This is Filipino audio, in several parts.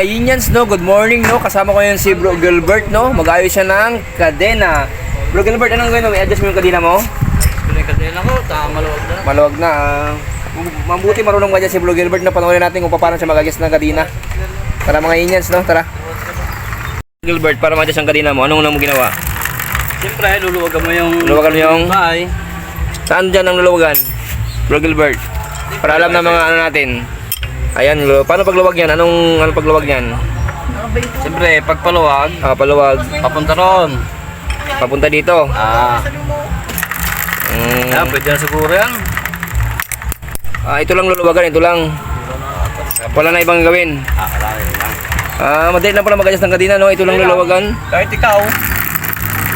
Inyans, no, good morning, no. Kasama ko yun si Bro Gilbert, no. Mag-ayos siya ng kadena. Bro Gilbert, anong gawin mo? I-adjust mo yung kadena mo? Yung kadena ko, maluwag na. Maluwag na. Mabuti marunong ka dyan si Bro Gilbert na panoorin natin kung paano siya mag-adjust ng kadena. Tara mga Inyans, no, tara. Gilbert, para ma-adjust ang kadena mo, anong mo ginawa? Siyempre, luluwagan mo yung... Luluwagan mo yung... bahay. Saan dyan ang luluwagan? Bro Gilbert, para alam na mga ano natin. Ayan, paano pagluwag yan? Anong pagluwag yan? Siyempre, pagpaluwag, Paluwag. papunta ron. Papunta dito. Yan, pwede na siguro yan. Ito lang luluwagan, ito lang. Wala na ibang gawin. Wala lang. Madali na pala mag-adjust ng kadena, no? Ito lang luluwagan. Kahit ikaw.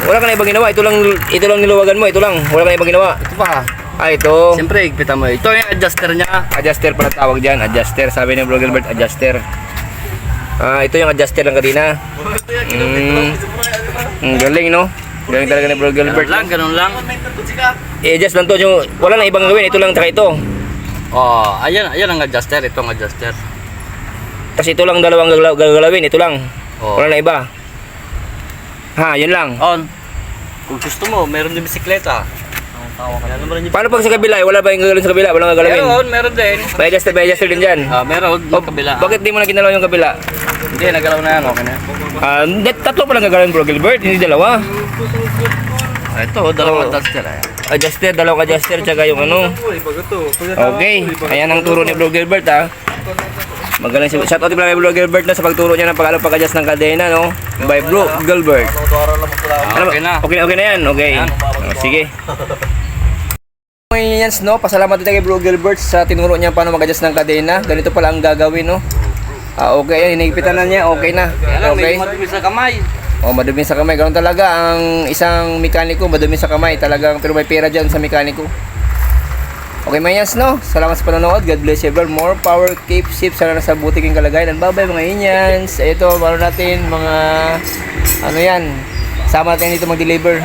Wala ka na ibang ginawa. Ito lang niluwagan mo. Ito lang. Wala ka na ibang ginawa. Ito pa. Ito. Siyempre, igpitan mo. Ito yung adjuster niya. Adjuster pala tawag dyan. Adjuster. Sabi ni Bro Gilbert, adjuster. Ito yung adjuster ng kadena. Galing, no? Galing talaga ni Bro Gilbert. Ganun lang. I-adjust lang to. Wala na ibang gawin. Ito lang tsaka ito. Ayan ang adjuster. Ito ang adjuster. Tapos ito lang dalawang gagalawin. Ito lang. Oh. Wala na iba. Yun lang. On. Kung gusto mo, meron din bisikleta. Paano pag sa kabila? Wala ba yung gagalawin sa kabila? Walang gagalawin? Meron din. May adjuster din dyan. Meron, kabila. Bakit di mo na ginalaw yung kabila? Hindi, nagalaw na yan. Okay na. Tatlo pa lang gagalawin Bro Gilbert, hindi dalawa. Ito, dalawang adjuster. Adjuster, dalawang adjuster, tsaka yung ano. Okay, ayan ang turo ni Bro Gilbert, ha. Magaling si shout out pala kay Bro Gilbert na sa pagturo niya ng pag-adjust ng kadena, no. By Bro Gilbert. Okay na. Okay na yan, okay. Sige. Ngayon, no, pasalamat din kay Bro Gilbert sa tinuro niya paano mag-adjust ng kadena. Ganito pala ang gagawin, no. Okay, ayan, hinigpitan na niya, okay na. Okay. Madumi sa kamay. Madumi sa kamay. Ganoon talaga ang isang mekaniko, madumi sa kamay. Talagang, pero may pera dyan sa mekaniko. Okay, Mayans, no? Salamat sa panonood. God bless you ever. More power, keep safe. Sana nasa buti kang kalagayan. And bye-bye, mga Inyans. Ito, paano natin, mga, ano yan. Sama natin dito mag-deliver.